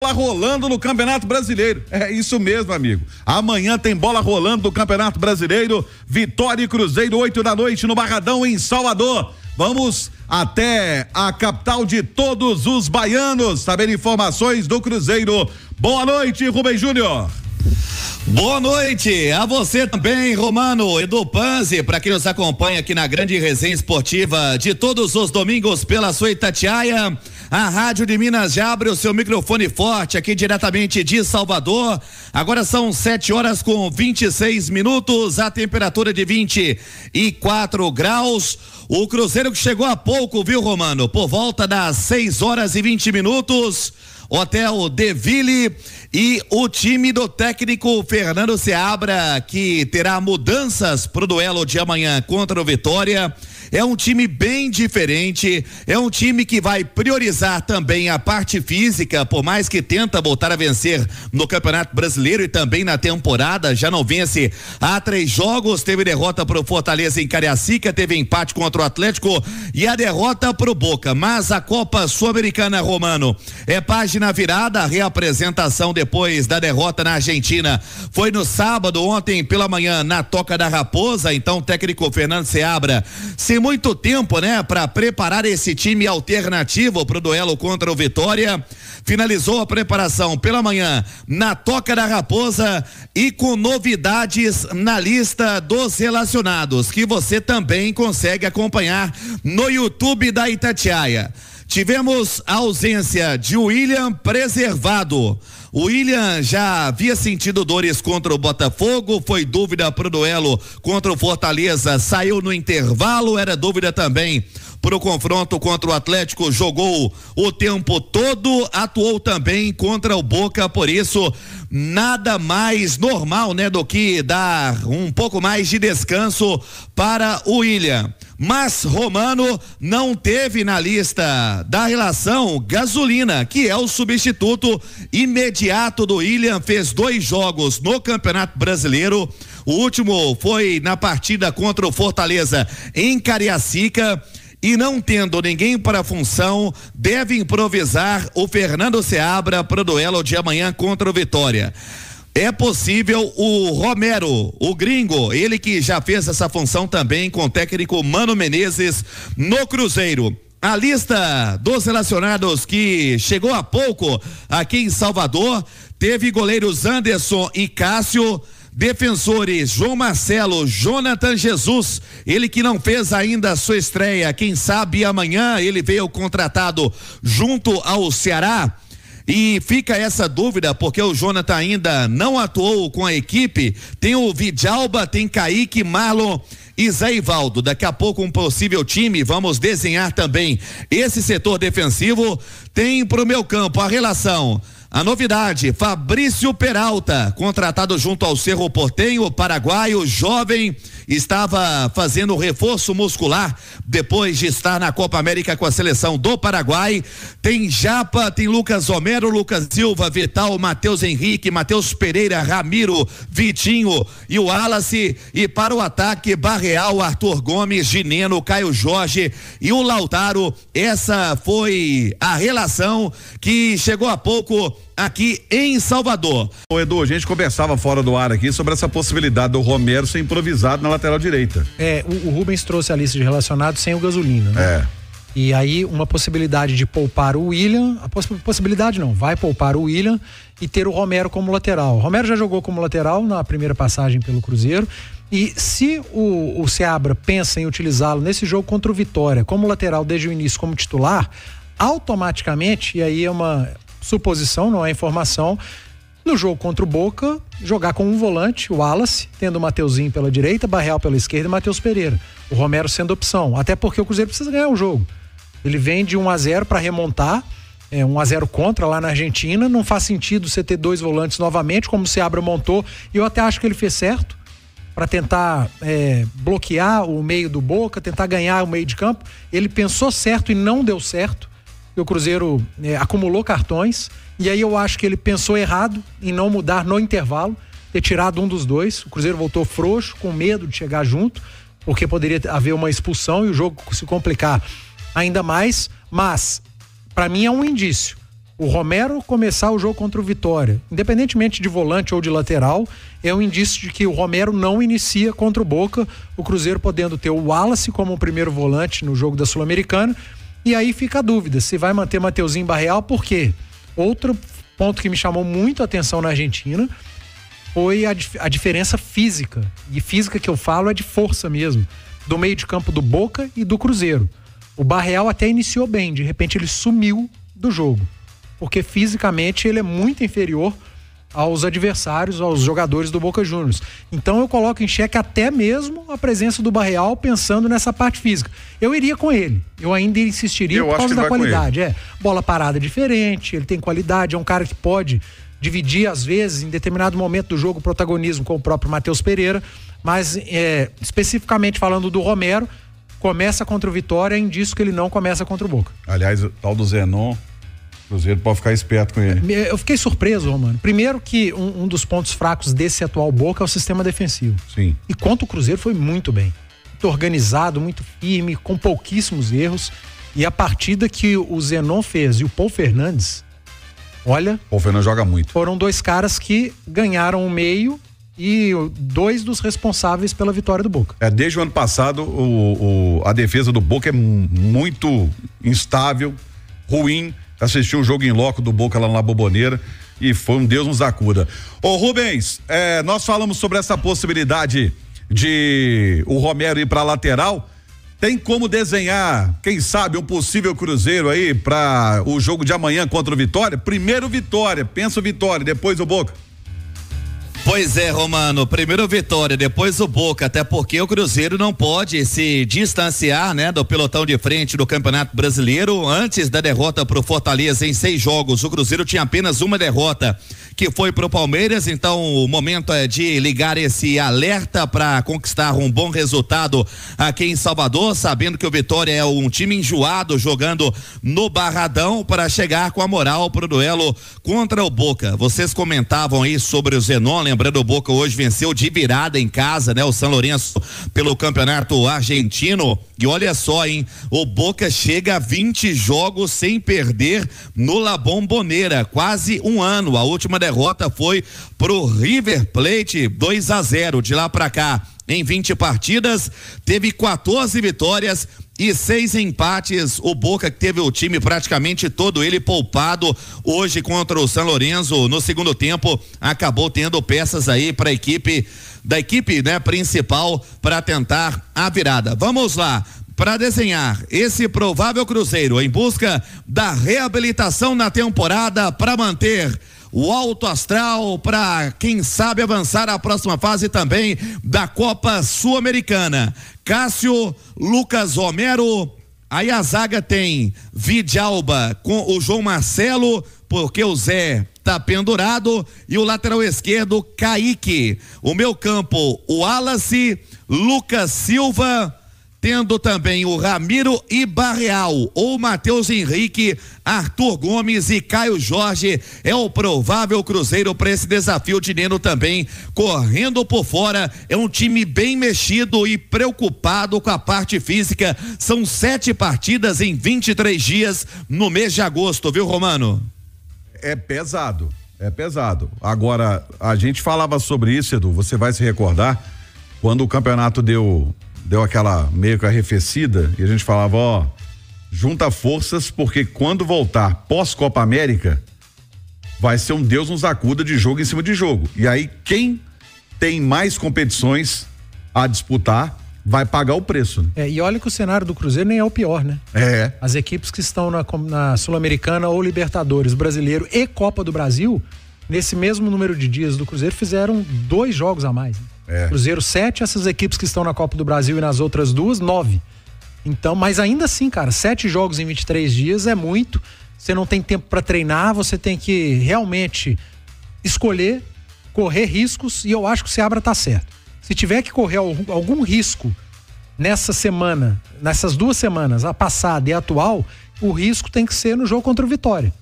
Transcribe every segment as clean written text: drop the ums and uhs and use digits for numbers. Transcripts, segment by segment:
Bola rolando no Campeonato Brasileiro. É isso mesmo, amigo. Amanhã tem bola rolando no Campeonato Brasileiro. Vitória e Cruzeiro, 8 da noite no Barradão, em Salvador. Vamos até a capital de todos os baianos saber informações do Cruzeiro. Boa noite, Rubens Júnior. Boa noite a você também, Romano, Edu Panzi, para quem nos acompanha aqui na grande resenha esportiva de todos os domingos pela sua Itatiaia. A Rádio de Minas já abre o seu microfone forte aqui diretamente de Salvador. Agora são 7h26, a temperatura de 24 graus. O Cruzeiro que chegou há pouco, viu, Romano? Por volta das 6h20. Hotel Deville e o time do técnico Fernando Seabra, que terá mudanças pro duelo de amanhã contra o Vitória. É um time bem diferente, é um time que vai priorizar também a parte física, por mais que tenta voltar a vencer no Campeonato Brasileiro e também na temporada, já não vence há 3 jogos, teve derrota pro Fortaleza em Cariacica, teve empate contra o Atlético e a derrota pro Boca, mas a Copa Sul-Americana, Romano, é página virada. A reapresentação depois da derrota na Argentina foi no sábado, ontem pela manhã, na Toca da Raposa. Então o técnico Fernando Seabra, sem muito tempo, né, para preparar esse time alternativo pro duelo contra o Vitória, finalizou a preparação pela manhã na Toca da Raposa e com novidades na lista dos relacionados, que você também consegue acompanhar no YouTube da Itatiaia. Tivemos a ausência de William preservado. O William já havia sentido dores contra o Botafogo, foi dúvida pro duelo contra o Fortaleza, saiu no intervalo, era dúvida também pro confronto contra o Atlético, jogou o tempo todo, atuou também contra o Boca, por isso nada mais normal, né, do que dar um pouco mais de descanso para o William. Mas Romano não teve na lista da relação Gasolina, que é o substituto imediato do William, fez 2 jogos no Campeonato Brasileiro. O último foi na partida contra o Fortaleza em Cariacica. E não tendo ninguém para a função, deve improvisar o Fernando Seabra para o duelo de amanhã contra o Vitória. É possível o Romero, o gringo, ele que já fez essa função também com o técnico Mano Menezes no Cruzeiro. A lista dos relacionados que chegou há pouco aqui em Salvador teve goleiros Anderson e Cássio, defensores João Marcelo, Jonathan Jesus, ele que não fez ainda a sua estreia, quem sabe amanhã ele veio contratado junto ao Ceará. E fica essa dúvida, porque o Jonathan ainda não atuou com a equipe. Tem o Vidalba, tem Kaique, Marlon e Zé Ivaldo. Daqui a pouco um possível time, vamos desenhar também esse setor defensivo. Tem pro meu campo a relação, a novidade, Fabrício Peralta, contratado junto ao Cerro Porteño, paraguaio, jovem, estava fazendo reforço muscular depois de estar na Copa América com a seleção do Paraguai. Tem Japa, tem Lucas Romero, Lucas Silva, Vital, Matheus Henrique, Matheus Pereira, Ramiro, Vitinho e o Wallace. E para o ataque, Barreal, Arthur Gomes, Gineno, Caio Jorge e o Lautaro. Essa foi a relação que chegou há pouco aqui em Salvador. Ô Edu, a gente conversava fora do ar aqui sobre essa possibilidade do Romero ser improvisado na lateral direita. O Rubens trouxe a lista de relacionados sem o Gasolina, né? E aí uma possibilidade de poupar o William, possibilidade não, vai poupar o William e ter o Romero como lateral. O Romero já jogou como lateral na primeira passagem pelo Cruzeiro, e se o Seabra pensa em utilizá-lo nesse jogo contra o Vitória como lateral desde o início, como titular, automaticamente, e aí é uma suposição, não é informação, no jogo contra o Boca, jogar com um volante, o Wallace, tendo o Mateuzinho pela direita, Barreal pela esquerda e Matheus Pereira. O Romero sendo opção, até porque o Cruzeiro precisa ganhar o jogo. Ele vem de 1-0 para remontar, 1-0 contra lá na Argentina, não faz sentido você ter 2 volantes novamente, como o Seabra montou, e eu até acho que ele fez certo, para tentar bloquear o meio do Boca, tentar ganhar o meio de campo. Ele pensou certo e não deu certo. O Cruzeiro acumulou cartões, e aí eu acho que ele pensou errado em não mudar no intervalo, ter tirado um dos dois. O Cruzeiro voltou frouxo, com medo de chegar junto, porque poderia haver uma expulsão e o jogo se complicar ainda mais. Mas para mim é um indício O Romero começar o jogo contra o Vitória, independentemente de volante ou de lateral, é um indício de que o Romero não inicia contra o Boca, o Cruzeiro podendo ter o Wallace como o primeiro volante no jogo da Sul-Americana, e aí fica a dúvida, se vai manter Mateuzinho Barreal, por quê? Outro ponto que me chamou muito a atenção na Argentina foi a diferença física, e física que eu falo é de força mesmo, do meio de campo do Boca e do Cruzeiro. O Barreal até iniciou bem, de repente ele sumiu do jogo, porque fisicamente ele é muito inferior aos adversários, aos jogadores do Boca Juniors. Então eu coloco em xeque até mesmo a presença do Barreal pensando nessa parte física. Eu iria com ele, eu ainda insistiria por causa da qualidade. Bola parada diferente, ele tem qualidade, é um cara que pode dividir às vezes, em determinado momento do jogo, o protagonismo com o próprio Matheus Pereira, mas especificamente falando do Romero, começa contra o Vitória, é indício que ele não começa contra o Boca. Aliás, o tal do Zenon, Cruzeiro pode ficar esperto com ele. Eu fiquei surpreso, Romano. Primeiro que um dos pontos fracos desse atual Boca é o sistema defensivo. Sim. E contra o Cruzeiro foi muito bem. Muito organizado, muito firme, com pouquíssimos erros. E a partida que o Zenon fez e o Paul Fernandes, olha... O Paul Fernandes joga muito. Foram dois caras que ganharam o meio e dois dos responsáveis pela vitória do Boca. Desde o ano passado, a defesa do Boca é muito instável, ruim. Assisti o jogo em loco do Boca lá na Boboneira e foi um Deus nos acuda. Ô Rubens, nós falamos sobre essa possibilidade de o Romero ir pra lateral. Tem como desenhar, quem sabe, um possível Cruzeiro aí para o jogo de amanhã contra o Vitória? Primeiro Vitória, pensa o Vitória, depois o Boca. Pois é, Romano, primeiro Vitória, depois o Boca, até porque o Cruzeiro não pode se distanciar, né, do pelotão de frente do Campeonato Brasileiro. Antes da derrota pro Fortaleza em 6 jogos, o Cruzeiro tinha apenas uma derrota, que foi pro Palmeiras. Então o momento é de ligar esse alerta para conquistar um bom resultado aqui em Salvador, sabendo que o Vitória é um time enjoado jogando no Barradão, para chegar com a moral pro duelo contra o Boca. Vocês comentavam aí sobre o Zenon, lembrando, o Boca hoje venceu de virada em casa, né? O São Lourenço pelo Campeonato Argentino. E olha só, hein? O Boca chega a 20 jogos sem perder no La Bombonera, quase um ano. A última derrota foi pro River Plate, 2-0. De lá pra cá, em 20 partidas, teve 14 vitórias e 6 empates. O Boca, que teve o time praticamente todo ele poupado hoje contra o São Lourenço no segundo tempo, acabou tendo peças aí para da equipe, né, principal, para tentar a virada. Vamos lá, para desenhar esse provável Cruzeiro em busca da reabilitação na temporada, para manter o alto astral, para quem sabe avançar à próxima fase também da Copa Sul-Americana. Cássio, Lucas Romero, aí a zaga tem Vidalba com o João Marcelo, porque o Zé tá pendurado, e o lateral esquerdo Kaique. O meio campo, o Wallace, Lucas Silva, tendo também o Ramiro e Barreal, ou Matheus Henrique, Arthur Gomes e Caio Jorge. É o provável Cruzeiro para esse desafio de Neno também, correndo por fora. É um time bem mexido e preocupado com a parte física. São 7 partidas em 23 dias no mês de agosto, viu, Romano? É pesado. Agora, a gente falava sobre isso, Edu, você vai se recordar, quando o campeonato deu aquela meio que arrefecida, e a gente falava, junta forças, porque quando voltar pós-Copa América, vai ser um Deus nos acuda de jogo em cima de jogo. E aí, quem tem mais competições a disputar vai pagar o preço, né? E olha que o cenário do Cruzeiro nem é o pior, né? As equipes que estão na Sul-Americana ou Libertadores, Brasileiro e Copa do Brasil, nesse mesmo número de dias do Cruzeiro, fizeram 2 jogos a mais, né? Cruzeiro 7, essas equipes que estão na Copa do Brasil e nas outras 2, 9. Então, mas ainda assim, cara, 7 jogos em 23 dias é muito. Você não tem tempo para treinar, você tem que realmente escolher, correr riscos, e eu acho que o Seabra tá certo. Se tiver que correr algum risco nessa semana, nessas 2 semanas, a passada e a atual, o risco tem que ser no jogo contra o Vitória.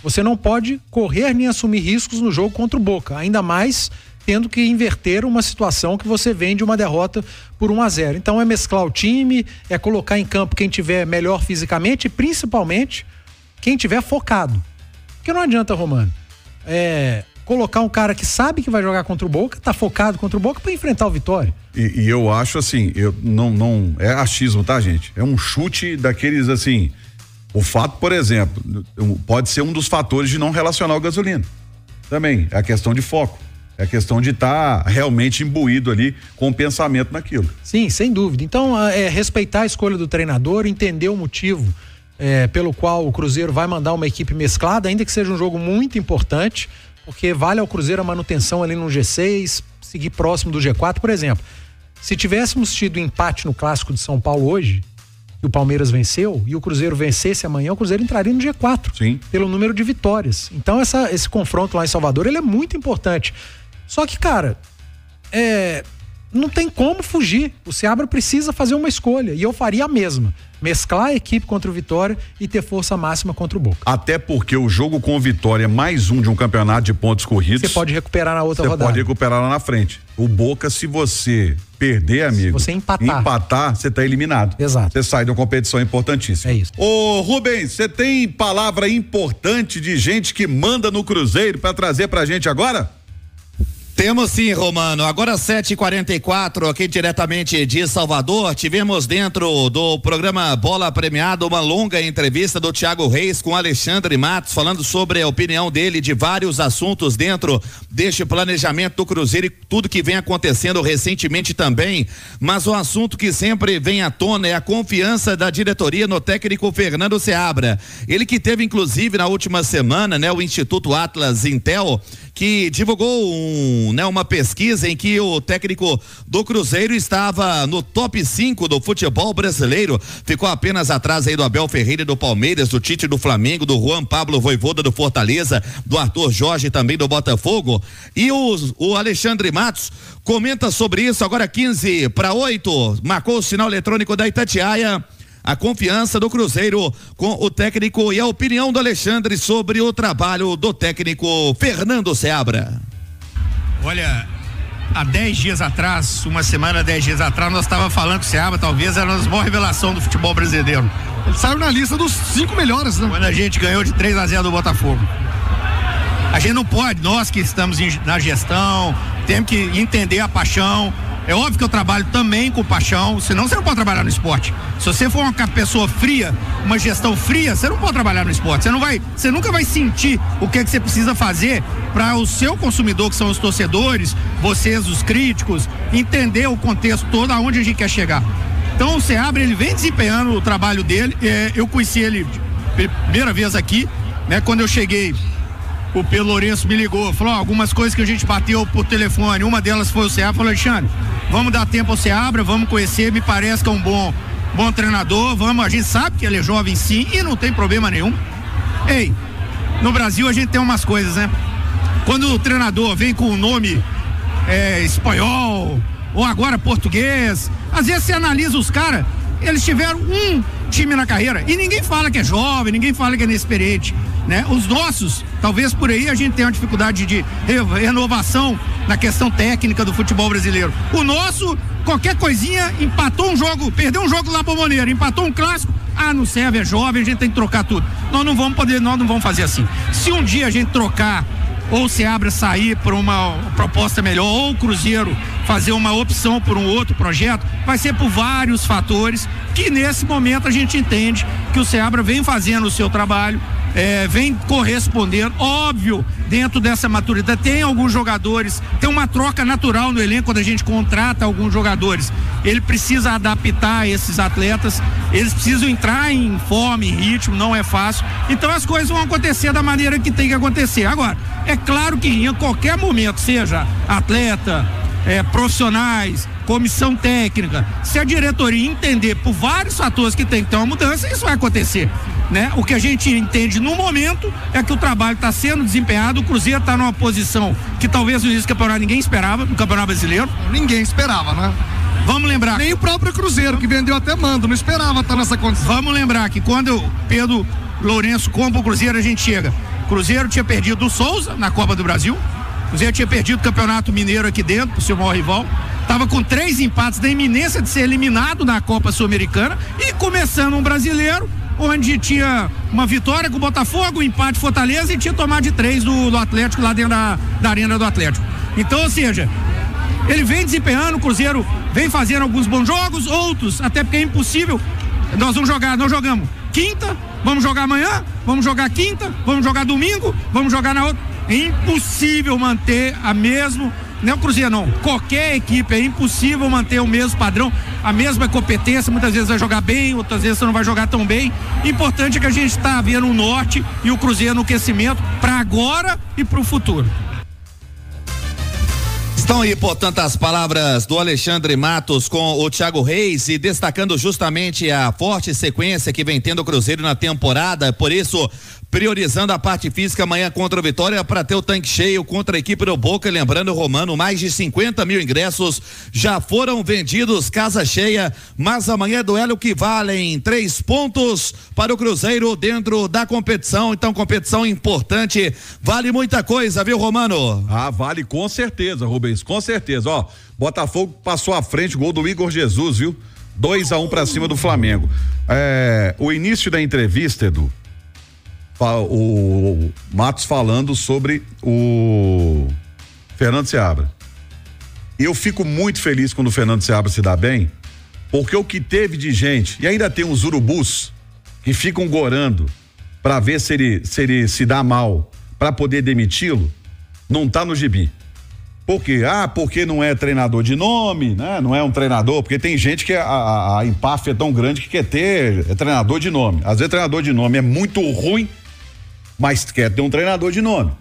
Você não pode correr nem assumir riscos no jogo contra o Boca, ainda mais tendo que inverter uma situação que você vem de uma derrota por 1-0. Então é mesclar o time, é colocar em campo quem tiver melhor fisicamente e principalmente quem tiver focado. Porque não adianta, Romano, colocar um cara que sabe que vai jogar contra o Boca, tá focado contra o Boca pra enfrentar o Vitória. E eu acho assim, não é achismo, tá, gente? É um chute daqueles assim, o fato, por exemplo, pode ser um dos fatores de não relacionar o Gazolino. Também, é a questão de foco. É a questão de estar realmente imbuído ali com o pensamento naquilo. Sim, sem dúvida. Então, respeitar a escolha do treinador, entender o motivo pelo qual o Cruzeiro vai mandar uma equipe mesclada, ainda que seja um jogo muito importante, porque vale ao Cruzeiro a manutenção ali no G6, seguir próximo do G4, por exemplo. Se tivéssemos tido empate no Clássico de São Paulo hoje, e o Palmeiras venceu, e o Cruzeiro vencesse amanhã, o Cruzeiro entraria no G4. Sim. Pelo número de vitórias. Então esse confronto lá em Salvador, ele é muito importante. Só que, cara, não tem como fugir. O Seabra precisa fazer uma escolha, e eu faria a mesma. Mesclar a equipe contra o Vitória e ter força máxima contra o Boca. Até porque o jogo com o Vitória é mais um de um campeonato de pontos corridos. Você pode recuperar na outra rodada. Você pode recuperar lá na frente. O Boca, se você perder, amigo, se você empatar, você tá eliminado. Exato. Você sai de uma competição importantíssima. É isso. Ô, Rubens, você tem palavra importante de gente que manda no Cruzeiro pra trazer pra gente agora? Temos sim, Romano. Agora 7h44, aqui diretamente de Salvador, tivemos dentro do programa Bola Premiada uma longa entrevista do Thiago Reis com Alexandre Matos, falando sobre a opinião dele de vários assuntos dentro deste planejamento do Cruzeiro e tudo que vem acontecendo recentemente também. Mas o assunto que sempre vem à tona é a confiança da diretoria no técnico Fernando Seabra. Ele que teve, inclusive, na última semana, o Instituto Atlas Intel, que divulgou uma pesquisa em que o técnico do Cruzeiro estava no top 5 do futebol brasileiro, ficou apenas atrás aí do Abel Ferreira do Palmeiras, do Tite do Flamengo, do Juan Pablo Vojvoda do Fortaleza, do Arthur Jorge também do Botafogo. E o Alexandre Matos comenta sobre isso agora 7:45, marcou o sinal eletrônico da Itatiaia. A confiança do Cruzeiro com o técnico e a opinião do Alexandre sobre o trabalho do técnico Fernando Seabra. Olha, há 10 dias atrás, uma semana, 10 dias atrás, nós estávamos falando que o Seabra talvez era a maior revelação do futebol brasileiro. Ele saiu na lista dos 5 melhores, né? Quando a gente ganhou de 3-0 do Botafogo. A gente não pode, nós que estamos na gestão, temos que entender a paixão. É óbvio que eu trabalho também com paixão, senão você não pode trabalhar no esporte. Se você for uma pessoa fria, uma gestão fria, você não pode trabalhar no esporte. Você nunca vai sentir o que você precisa fazer para o seu consumidor, que são os torcedores, vocês, os críticos, entender o contexto todo, aonde a gente quer chegar. Então o Seabra, ele vem desempenhando o trabalho dele. Eu conheci ele primeira vez aqui, quando eu cheguei. O Pedro Lourenço me ligou, falou algumas coisas que a gente bateu por telefone, uma delas foi o Seabra, falou: Alexandre, vamos dar tempo ao Seabra, vamos conhecer, me parece que é um bom treinador, a gente sabe que ele é jovem sim e não tem problema nenhum. Ei, no Brasil a gente tem umas coisas, quando o treinador vem com o nome espanhol ou agora português, às vezes você analisa os caras, eles tiveram um time na carreira e ninguém fala que é jovem, ninguém fala que é inexperiente, Os nossos, talvez por aí a gente tenha uma dificuldade de renovação na questão técnica do futebol brasileiro. O nosso, qualquer coisinha, empatou um jogo, perdeu um jogo lá para o Bombonera, empatou um clássico, não serve, é jovem, a gente tem que trocar tudo. Nós não vamos fazer assim. Se um dia a gente trocar, ou o Seabra sair por uma proposta melhor, ou o Cruzeiro fazer uma opção por um outro projeto, vai ser por vários fatores que nesse momento a gente entende que o Seabra vem fazendo o seu trabalho, vem correspondendo, óbvio, dentro dessa maturidade. Tem alguns jogadores, tem uma troca natural no elenco quando a gente contrata alguns jogadores. Ele precisa adaptar esses atletas, eles precisam entrar em forma, em ritmo, não é fácil. Então as coisas vão acontecer da maneira que tem que acontecer. Agora, é claro que em qualquer momento, seja atleta, profissionais, comissão técnica, se a diretoria entender por vários fatores que tem que ter uma mudança, isso vai acontecer, O que a gente entende no momento é que o trabalho está sendo desempenhado, o Cruzeiro está numa posição que talvez no início do campeonato ninguém esperava, no Campeonato Brasileiro. Ninguém esperava, Vamos lembrar. Nem o próprio Cruzeiro, que vendeu até mando, não esperava estar nessa condição. Vamos lembrar que quando o Pedro Lourenço compra o Cruzeiro, a gente chega. O Cruzeiro tinha perdido o Souza na Copa do Brasil. O Cruzeiro tinha perdido o Campeonato Mineiro aqui dentro, pro seu maior rival. Estava com 3 empates da iminência de ser eliminado na Copa Sul-Americana e começando um brasileiro onde tinha uma vitória com o Botafogo, um empate Fortaleza e tinha tomado de 3 do Atlético lá dentro da arena do Atlético. Então, ou seja, ele vem desempenhando, o Cruzeiro vem fazendo alguns bons jogos, outros, até porque é impossível. Nós jogamos quinta, vamos jogar amanhã, vamos jogar quinta, vamos jogar domingo, vamos jogar na outra. É impossível manter a mesmo, não é o Cruzeiro não, qualquer equipe é impossível manter o mesmo padrão, a mesma competência, muitas vezes vai jogar bem, outras vezes você não vai jogar tão bem. Importante é que a gente está vendo o norte e o Cruzeiro no aquecimento para agora e para o futuro. Estão aí, portanto, as palavras do Alexandre Matos com o Thiago Reis e destacando justamente a forte sequência que vem tendo o Cruzeiro na temporada, por isso priorizando a parte física amanhã contra o Vitória para ter o tanque cheio contra a equipe do Boca. Lembrando, Romano, mais de 50 mil ingressos já foram vendidos, casa cheia, mas amanhã é duelo que valem 3 pontos para o Cruzeiro dentro da competição, então competição importante, vale muita coisa, viu, Romano? Ah, vale com certeza, Rubens, com certeza, ó, Botafogo passou à frente, gol do Igor Jesus, viu? 2-1 para cima do Flamengo. O início da entrevista, Edu, o Matos falando sobre o Fernando Seabra. Eu fico muito feliz quando o Fernando Seabra se dá bem, porque o que teve de gente, e ainda tem uns urubus que ficam gorando para ver se ele se dá mal para poder demiti-lo, não tá no gibi. Por quê? Porque não é treinador de nome, né? Não é um treinador, porque tem gente que a empáfia é tão grande que quer ter treinador de nome. Às vezes treinador de nome é muito ruim, mas quer ter um treinador de nome.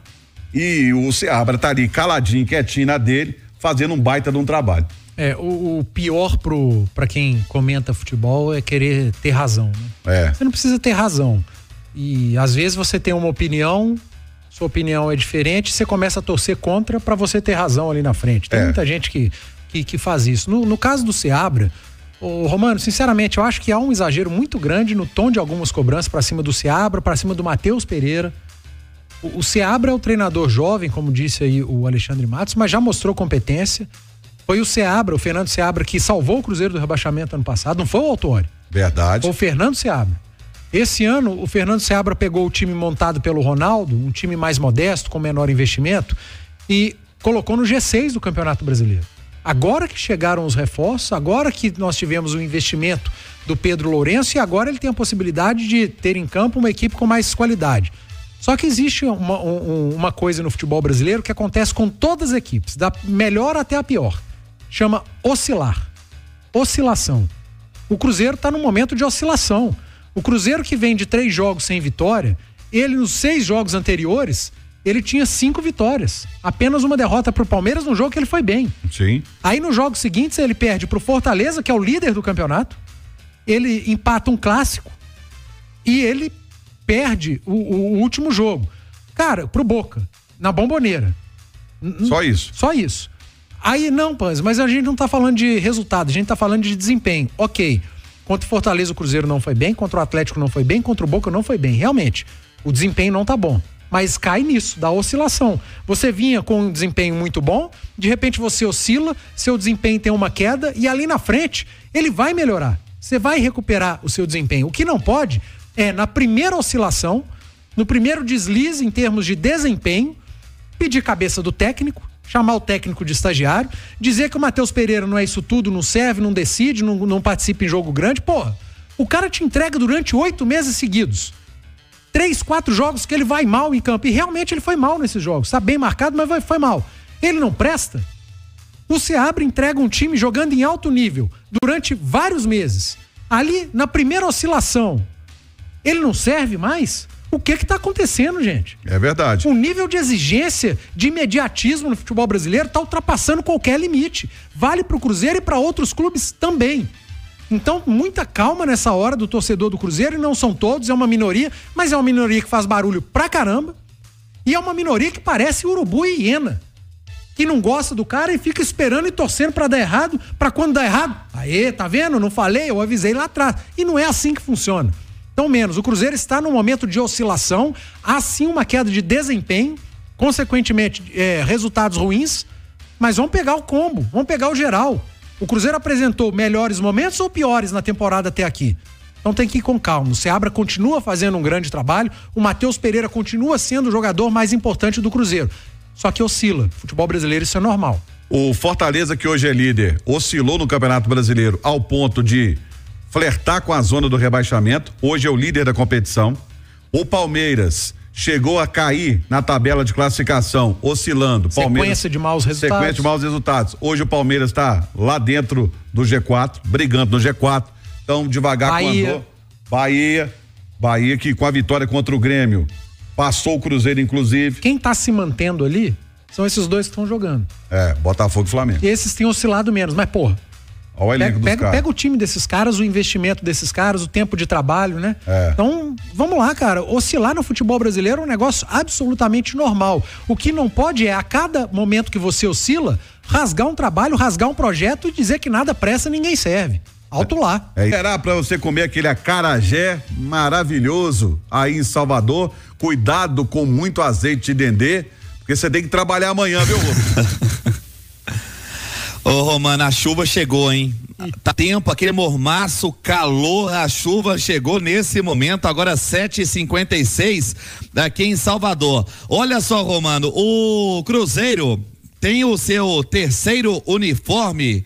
E o Seabra tá ali caladinho, quietinho na dele, fazendo um baita de um trabalho. O pior pra quem comenta futebol é querer ter razão, né? Você não precisa ter razão. E às vezes você tem uma opinião, sua opinião é diferente, você começa a torcer contra pra você ter razão ali na frente. Tem muita gente que faz isso. No caso do Seabra, Romano, sinceramente, eu acho que há um exagero muito grande no tom de algumas cobranças pra cima do Seabra, pra cima do Matheus Pereira. O Seabra é o treinador jovem, como disse aí o Alexandre Matos, mas já mostrou competência. Foi o Fernando Seabra, que salvou o Cruzeiro do rebaixamento ano passado, não foi o Autori. Verdade. Foi o Fernando Seabra. Esse ano, o Fernando Seabra pegou o time montado pelo Ronaldo, um time mais modesto, com menor investimento, e colocou no G6 do Campeonato Brasileiro. Agora que chegaram os reforços, agora que nós tivemos o investimento do Pedro Lourenço, e agora ele tem a possibilidade de ter em campo uma equipe com mais qualidade. Só que existe uma coisa no futebol brasileiro que acontece com todas as equipes, da melhor até a pior. Chama oscilação. O Cruzeiro está num momento de oscilação. O Cruzeiro, que vem de 3 jogos sem vitória, ele nos 6 jogos anteriores, ele tinha 5 vitórias. Apenas uma derrota pro Palmeiras num jogo que ele foi bem. Sim. Aí nos jogos seguintes ele perde pro Fortaleza, que é o líder do campeonato. Ele empata um clássico e ele perde o último jogo. Cara, pro Boca, na Bomboneira. Só isso. Só isso. Aí não, Panzi, mas a gente não tá falando de resultado, a gente tá falando de desempenho. Ok, contra o Fortaleza o Cruzeiro não foi bem, contra o Atlético não foi bem, contra o Boca não foi bem. Realmente, o desempenho não tá bom. Mas cai nisso, da oscilação. Você vinha com um desempenho muito bom, de repente você oscila, seu desempenho tem uma queda e ali na frente ele vai melhorar. Você vai recuperar o seu desempenho. O que não pode é, na primeira oscilação, no primeiro deslize em termos de desempenho, pedir cabeça do técnico, chamar o técnico de estagiário, dizer que o Matheus Pereira não é isso tudo, não serve, não decide, não participa em jogo grande. Porra, o cara te entrega durante 8 meses seguidos 3, 4 jogos que ele vai mal em campo, e realmente ele foi mal nesses jogos, tá bem marcado, mas foi mal. Ele não presta? O Seabra entrega um time jogando em alto nível durante vários meses. Ali, na primeira oscilação, ele não serve mais? O que tá acontecendo, gente? É verdade. O nível de exigência, de imediatismo no futebol brasileiro tá ultrapassando qualquer limite. Vale pro Cruzeiro e para outros clubes também. Então, muita calma nessa hora do torcedor do Cruzeiro, e não são todos, é uma minoria, mas é uma minoria que faz barulho pra caramba, e é uma minoria que parece urubu e hiena, que não gosta do cara e fica esperando e torcendo pra dar errado, pra quando dá errado, aê, tá vendo? Não falei, eu avisei lá atrás. E não é assim que funciona. Então, menos, o Cruzeiro está num momento de oscilação, há sim uma queda de desempenho, consequentemente, resultados ruins, mas vamos pegar o combo, vamos pegar o geral. O Cruzeiro apresentou melhores momentos ou piores na temporada até aqui? Então tem que ir com calma. O Seabra continua fazendo um grande trabalho, o Matheus Pereira continua sendo o jogador mais importante do Cruzeiro. Só que oscila. Futebol brasileiro, isso é normal. O Fortaleza, que hoje é líder, oscilou no Campeonato Brasileiro ao ponto de flertar com a zona do rebaixamento. Hoje é o líder da competição. O Palmeiras chegou a cair na tabela de classificação, oscilando. Sequência de maus resultados. Sequência de maus resultados. Hoje o Palmeiras está lá dentro do G4, brigando no G4. Então, devagar Bahia. com andou. Bahia que com a vitória contra o Grêmio passou o Cruzeiro, inclusive. Quem tá se mantendo ali são esses dois que estão jogando. Botafogo e Flamengo. E esses têm oscilado menos, mas porra. Olha o elenco dos caras. Pega o time desses caras, o investimento desses caras, o tempo de trabalho, né? Então, vamos lá, cara. Oscilar no futebol brasileiro é um negócio absolutamente normal. O que não pode é, a cada momento que você oscila, rasgar um trabalho, rasgar um projeto e dizer que nada presta, ninguém serve. Alto lá. Será pra você comer aquele acarajé maravilhoso aí em Salvador. Cuidado com muito azeite de dendê, porque você tem que trabalhar amanhã, viu, Rubens? Ô, Romano, a chuva chegou, hein? Tá tempo, aquele mormaço, calor, a chuva chegou nesse momento, agora 7h56 aqui em Salvador. Olha só, Romano, o Cruzeiro tem o seu terceiro uniforme.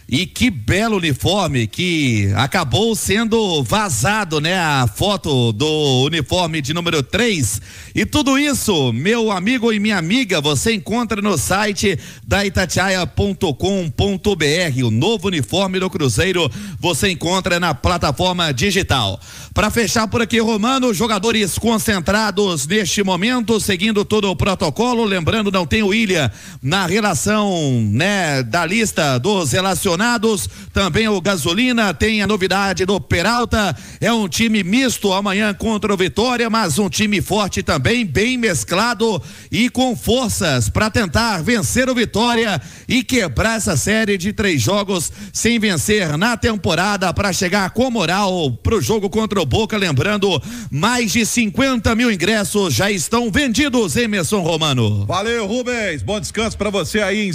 E que belo uniforme que acabou sendo vazado, né? A foto do uniforme de número 3. E tudo isso, meu amigo e minha amiga, você encontra no site da Itatiaia.com.br. O novo uniforme do Cruzeiro você encontra na plataforma digital. Para fechar por aqui, Romano, jogadores concentrados neste momento, seguindo todo o protocolo. Lembrando, não tem o William na relação, né, da lista dos relacionados. Também o Gasolina, tem a novidade do Peralta, é um time misto amanhã contra o Vitória, mas um time forte também, bem mesclado e com forças para tentar vencer o Vitória e quebrar essa série de 3 jogos sem vencer na temporada para chegar com moral pro jogo contra o Boca. Lembrando, mais de 50 mil ingressos já estão vendidos, Emerson Romano. Valeu, Rubens, bom descanso para você aí em